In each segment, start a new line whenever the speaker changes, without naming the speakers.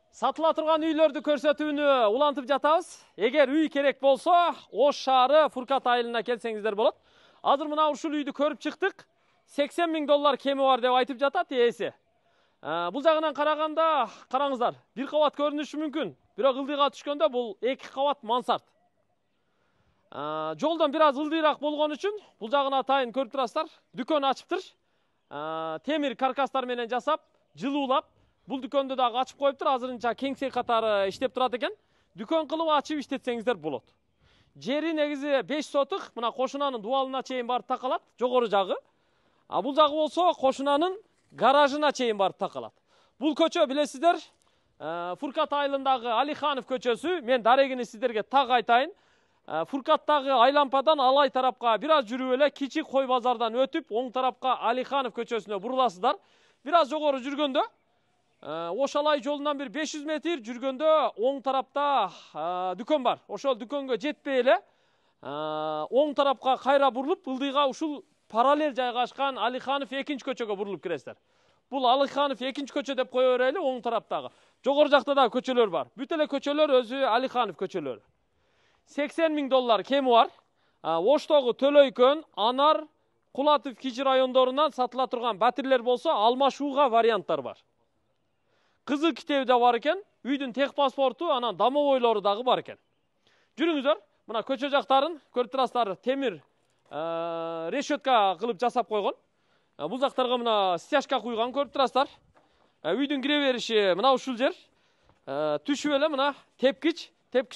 Сатыла турган үйлөрдү көрсөтүүнү улантып жатабыз. Эгер үй керек болсо, Ош шаары Фуркат айылына келсеңиздер болот. Азыр мына ушул үйдү көрүп чыктык. 80 000 доллар кеми бар деп айтып жатат ээси. Бул жагынан караганда, караңыздар, бир кабат көрүнүшү мүмкүн. Бирок ылдыйга түшкөндө бул 2 кабат мансарт. Жолдон бир аз ылдыйраак болгон үчүн бул жагына атайын көрүп турасыздар. Дүкөн ачыптыр. Темир каркастар менен жасап, жылуулап, бул дүкөндү дагы ачып коюптур. Азырынча кеңсе катары иштеп турат экен. Дүкөн кылып ачып иштетсеңиздер болот. Жери негизи 5 сотук, мына кошунанын дубалына чейин барып такалат, жогору жагы. Бул жагы болсо кошунанын гаражына чейин барып такалат. Бул көчө билесиздер, Фуркат айылындагы Алиханов көчөсү. Мен дарегини сиздерге так айтайын. Фуркаттагы айлампадан алай тарапка бир аз жүрүп эле Кичи Кой базардан өтүп, оң тарапка Алиханов көчөсүнө буруласыздар. Бир аз жогору жүргөндө, Ошалай жолунан бир 500 метр жүргөндө оң тарапта дүкөн бар. Ошол дүкөнгө жетпей эле оң тарапка кайра бурулуп, ылдыйга ушул параллель жайгашкан Алиханов 2-чи көчөгө бурулуп киресиздер. Бул Алиханов 2-чи көчө деп кое берели, оң тараптагы. Жогору жакта да көчөлөр бар. Бүт эле көчөлөр өзү Алиханов көчөлөрү. 80 000 доллар кеми бар. Оштогу Төлөйкөн, Анар, Кулатов, Кичи райондорунан сатыла турган батирлер болсо алмашууга варианттар бар. Кызыл китеби да бар экен, үйдүн тех паспорту, анан домовойлору дагы бар экен. Жүрүңүздөр, мына көчө жактарын көрүп турасыздар, темир решетка кылып жасап койгон. Бул жактарга мына стяжка куйган көрүп турасыздар. Үйдүн кире бериши мына ушул жер. Түшүп эле мына тепкич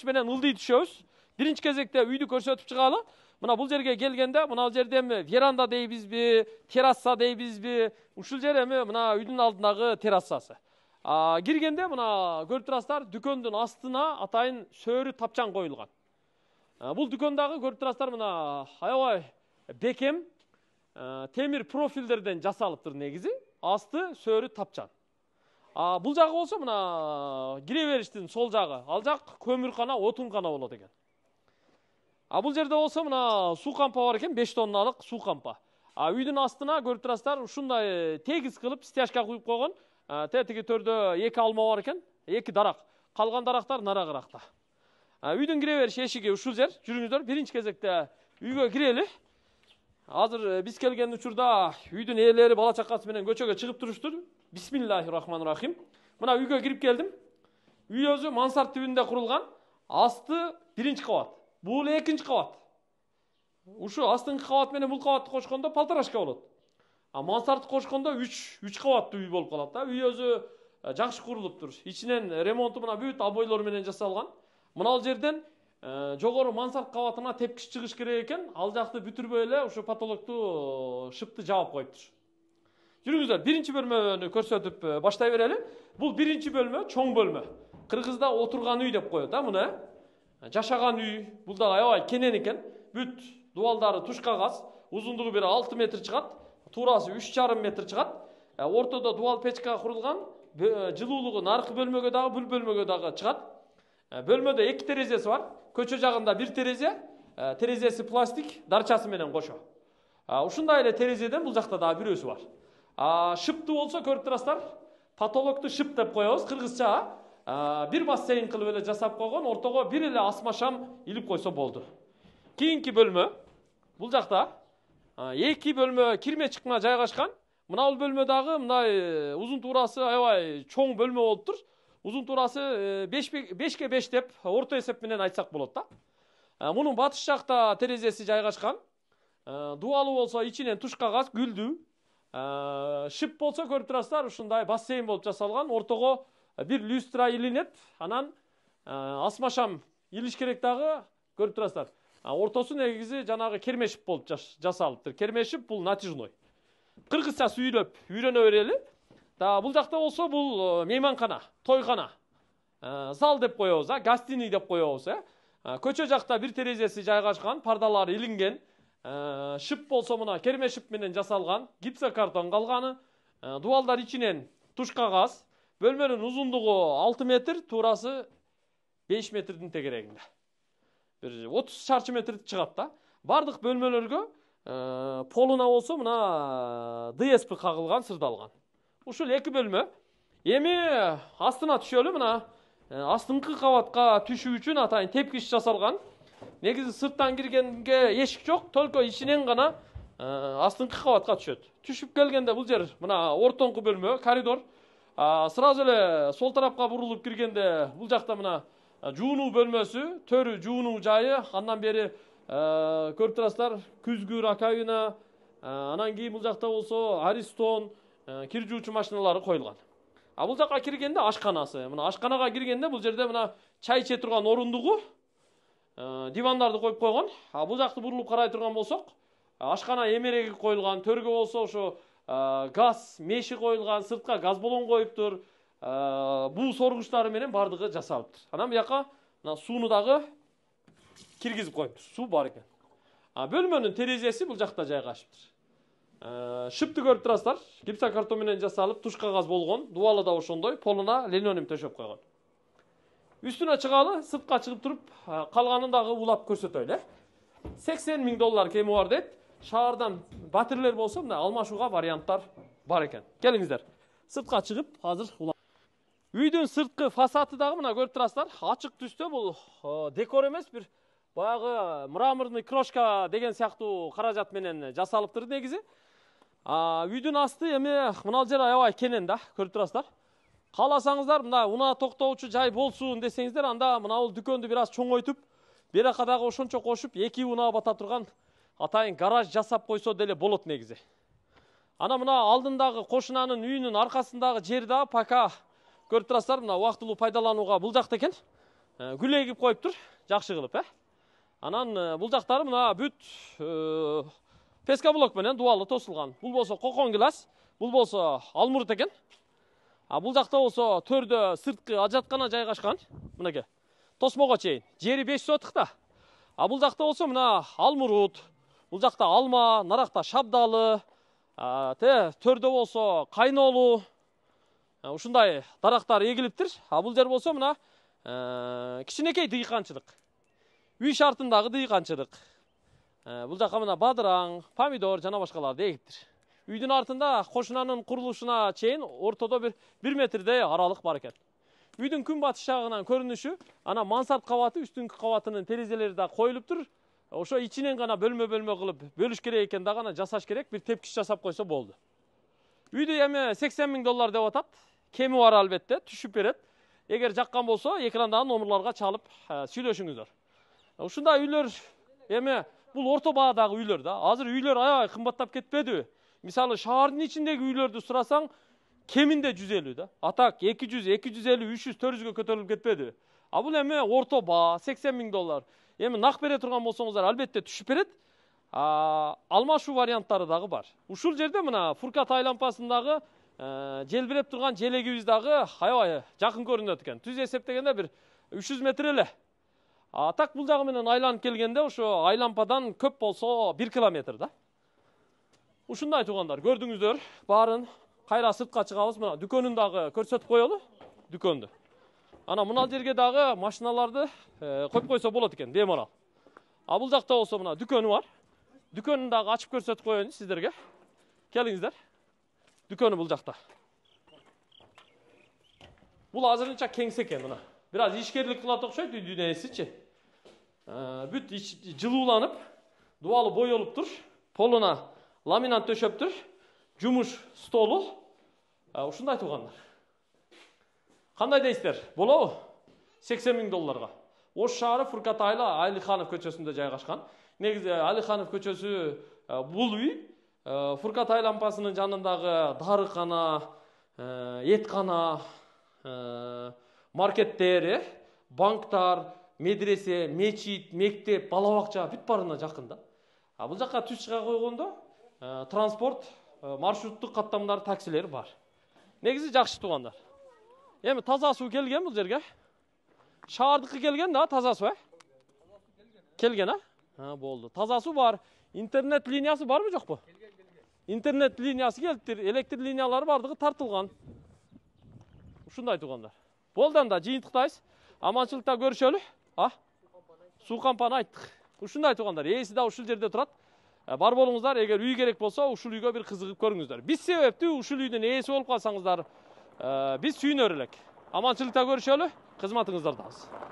менен ылдый түшөбүз. Биринчи кезекте үйдү көрсөтүп чыгалы. Мына бул жерге келгенде, мына бул жерде эми веранда дейбизби, терраса дейбизби, ушул жер эми мына үйдүн алдындагы террасасы. Киргенде мына көрүп турасыздар, дүкөндүн астына атайын сөөрү тапчан коюлган. Бул дүкөндагы көрүп турасыздар, мына аябай бекем темир профилдерден жасалыптыр негизи. Асты сөөрү тапчан. Бул жагы болсо мына кире бериштин сол жагы. Ал жак көмүркана, отункана болот экен. Бул жерде болсо мына суу кампа бар экен, 5 тонналык суу кампа. Үйдүн астына көрүп турасыздар, ушундай тегиз кылып стяжка куюп койгон. Тетиги төрдө 2 алма бар экен, 2 дарак. Калган дарактар нарагыракта. Үйдүн кире бериш эшиги ушул жер. Жүрүңүздөр, биринчи кезекте үйгө кирели. Азыр биз келген учурда үйдүн ээлери бала чакасы менен көчөгө чыгып туруштур. Бисмиллахиррахманиррахим. Мына үйгө кирип келдим. Үй өзү мансарт түбүндө курулган. Асты 1-чи кабат. Бул 2-чи кабат. Ушу астыңкы кабат менен бул кабатты кошкондо полторашка болот. Мансартты кошкондо 3 кабаттуу үй болуп калат да. Үй өзү жакшы курулуптур. Ичинен ремонту мына бүт обойлор менен жасалган. Мына ал жерден жогору мансарт кабатына тепкич чыгыш керек экен. Ал жакты бүтүрбөй эле ушу потолокту шыпты жаап коюптур. Жүрүңүздөр, биринчи бөлмөнү көрсөтүп баштай берели. Бул биринчи бөлмө, чоң бөлмө. Кыргызда отурган үй деп коет муну. Жашаган үй. Бул да аябай кенен экен. Бүт дубалдары туш кагаз. Узундугу бир 6 метр чыгат. Туурасы 3,5 метр чыгат. Ортодо дубал печка курулган. Жылуулугу наркы бөлмөгө дагы, бул бөлмөгө дагы чыгат. Бөлмөдө 2 терезеси бар. Көчө жагында 1 терезе. Терезеси пластик, дарчасы менен кошо. Ушундай эле терезеден бул жакта дагы бирөөсү бар. Шыпты болсо көрүп турасыздар. Потолокту шып деп коебуз кыргызча. Бир бассейн кылып эле жасап койгон, ортого бир эле асма шам илип койсо болду. Кийинки бөлмө бул жакта 2 бөлмө кирме чыкма жайгашкан. Мына бул бөлмө дагы мындай узун туурасы аябай чоң бөлмө болуптур. Узун туурасы 5ке 5 деп орто эсеп менен айтсак болот да. Мунун батыш жакта терезеси жайгашкан. Дубалы болсо ичинен туш кагаз, гүлдүү. Шып болсо көрүп турасыздар, ушундай бассейн болуп жасалган. Ортого бир люстра илинет, анан асма шам илиш керек дагы көрүп турасыздар. Ортосу негизи жанагы кермешип болуп жасалыптыр. Кермешип бул натяжной. Кыргызча сүйлөп үйрөнө берели. Бул жакта болсо бул мейманкана, тойкана. Зал деп коебуз, гостиный деп коебуз. Көчө жакта бир терезеси жайгашкан, пардалары илинген. Шып болсо мына кермешип менен жасалган, гипсокартон калганы. Дубалдар ичинен туш кагаз. Бөлмөнүн узундугу 6 метр, туурасы 5 метрдин тегерегинде. Бир 30 шарчы метр чыгат да. Бардык бөлмөлөргө полуна болсо мына ДСП кагылган, сырдалган. Ушул 2 бөлмө. Эми астына түшөлү мына. Астыңкы кабатка түшүү үчүн атайын тепкич жасалган. Негизи сырттан киргенге эшик жок, только ичинен гана астыңкы кабатка түшөт. Түшүп келгенде бул жер мына ортоңку бөлмө, коридор. Сразу эле сол тарапка бурулуп киргенде бул жакта мына жуунуу бөлмөсү, төрү жуунуу жайы, андан бери көрүп турасыздар, күзгү раковина, анан кийин бул жакта болсо аристон, кир жуучу машиналары коюлган. Бул жакка киргенде ашканасы. Мына ашканага киргенде бул жерде мына чай иче турган орундугу, дивандарды коюп койгон. Бул жакты бурулуп карай турган болсок, ашкана эмереги коюлган, төргө болсо ошо газ меши коюлган, сыртка газ баллон коюптур. Буу соргучтары менен бардыгы жасалыптыр. Анан буяка мына сууну дагы киргизип коюптур. Суу бар экен. Бөлмөнүн терезеси бул жакта жайгашыптыр. Шыпты көрүп турасыздар. Гипсокартон менен жасалып, туш кагаз болгон. Дубалы да ошондой, полуна линолеум төшөп койгон. Үстүнө чыгалы, сыртка чыгып туруп, калганын дагы улап көрсөтөйлү. $80,000 кеми бар дейт. Шаардан батирлер болсо мына алмашууга варианттар бар экен. Келиңиздер. Сыртка чыгып, азыр улап. Үйдүн сырткы фасады дагы мына көрүп турасыздар. Ачык түстө, бул декор эмес, бир баягы мраморный крошка деген сыяктуу каражат менен жасалыптыр негизи. Үйдүн асты эми мына жер аябай кенен да, көрүп турасыздар. Кааласаңыздар мына унаа токтоочу жай болсун десеңиздер, анда мына бул дүкөндү бир аз чоңойтуп, берака дагы ошончо кошуп, 2 унаа бата турган атайын гараж жасап койсо деле болот негизи. Ана мына алдындагы кошунанын үйүнүн аркасындагы жер да пока көрүп турасыздар, мына убактылуу пайдаланууга бул жакта экен. Гүл эгип коюптур, жакшы кылып, Анан бул жактары мына бүт пескоблок менен дубалы тосулган. Бул болсо кокон гилас, бул болсо алмурут экен. Бул жакта болсо төрдө сырткы ажаткана жайгашкан. Мынакей. Тосмого чейин. Жери 5 сотык да. Бул жакта болсо мына алмурут, бул жакта алма, наракта шабдалы, төрдө болсо кайнолу, ушундай дарактар эгилиптир. Бул жер болсо мына кичинекей дыйканчылык. Үй шартындагы дыйканчылык. Бул жака мына бадыраң, помидор жана башкаларды эгиптир. Үйдүн артында кошунанын курулушуна чейин ортодо бир 1 метрдей аралык бар экен. Үйдүн күнбатыш жагынан көрүнүшү, ана мансард кабаты, үстүнкү кабатынын терезелери да коюлуптур. Ошо ичинен гана бөлмө-бөлмө кылып бөлүш керек экен да, гана жасаш керек, бир тепкич жасап койсо болду. Үйдү эми $80,000 деп атат. Кеми бар албетте, түшүп берет. Эгер жаккан болсо, экрандагы номерларга чалып сүйлөшүңүздөр. Ушундай үйлөр эми бул орто баадагы үйлөр да. Азыр үйлөр аябай кымбаттап кетпедиби? Мисалы шаардын ичиндеги үйлөрдү сурасаң, кеминде 150 да. Атак 200, 250, 300, 400гө көтөрүлүп кетпеди. Бул эми орто баа $80,000. Эми нак бере турган болсоңуздар албетте түшүп берет. Алмашуу варианттары дагы бар. Ушул жерде мына Фуркат ай лампасындагы желбиреп турган желегибиз дагы аябай жакын көрүнөт экен. Түз эсептегенде бир 300 метр эле. Так бул жагы менен айланып келгенде ошо ай лампадан көп болсо 1 километр да. Ушундай туугандар, көрдүңүздөр, баарын кайра сыртка чыгабыз. Мына дүкөнүн дагы көрсөтүп коелу, дүкөндү. Ана мына жерге дагы машиналарды коюп койсо болот экен, бемарал. Бул жакта болсо мына дүкөнү бар. Дүкөнүн дагы ачып көрсөтүп коеюн сиздерге. Келиңиздер. Дүкөнү бул жакта. Бул азырынча кеңсе экен мына. Бир аз ишкерлик кылат окшойт үйдүн ээсичи. Бүт жылууланып, дубалы боелуптур. Полуна ламинат төшөптүр. Жумуш столу. Ушундай туугандар. Кандай дейсиздер? Болобу? $80,000. Ош шаары Фуркат айла Айлыханов көчөсүндө жайгашкан. Негизи Айлыханов көчөсү бул үй Фуркат ай лампасынын жанындагы дарыкана, эткана, маркеттер, банктар, медресе, мечит, мектеп, бала бакча бүт барына жакын да. Бул жакка түз чыга койгондо транспорт, маршруттук каттамдар, таксилер бар. Негизи жакшы туугандар. Эми таза суу келген бул жерге. Шаардыкы келген да, таза суу, Келген, болду. Таза суу бар. Интернет линиясы барбы, жокпу? Интернет линиясы келиптир, электр линиялары бардыгы тартылган. Ушундай туугандар. Болду да жыйынтыктайбыз. Аманчылыкта көрүшөлү. Суу кампаны айттык. Ушундай туугандар. Ээси да ушул жерде турат. Бар болуңуздар, эгер үй керек болсо, ушул үйгө бир кызыгып көрүңүздөр. Биз себептүү ушул үйдүн ээси болуп калсаңыздар, Биз сүйүнөр элек. Аманчылыкта көрүшөлү, кызматыңыздардабыз.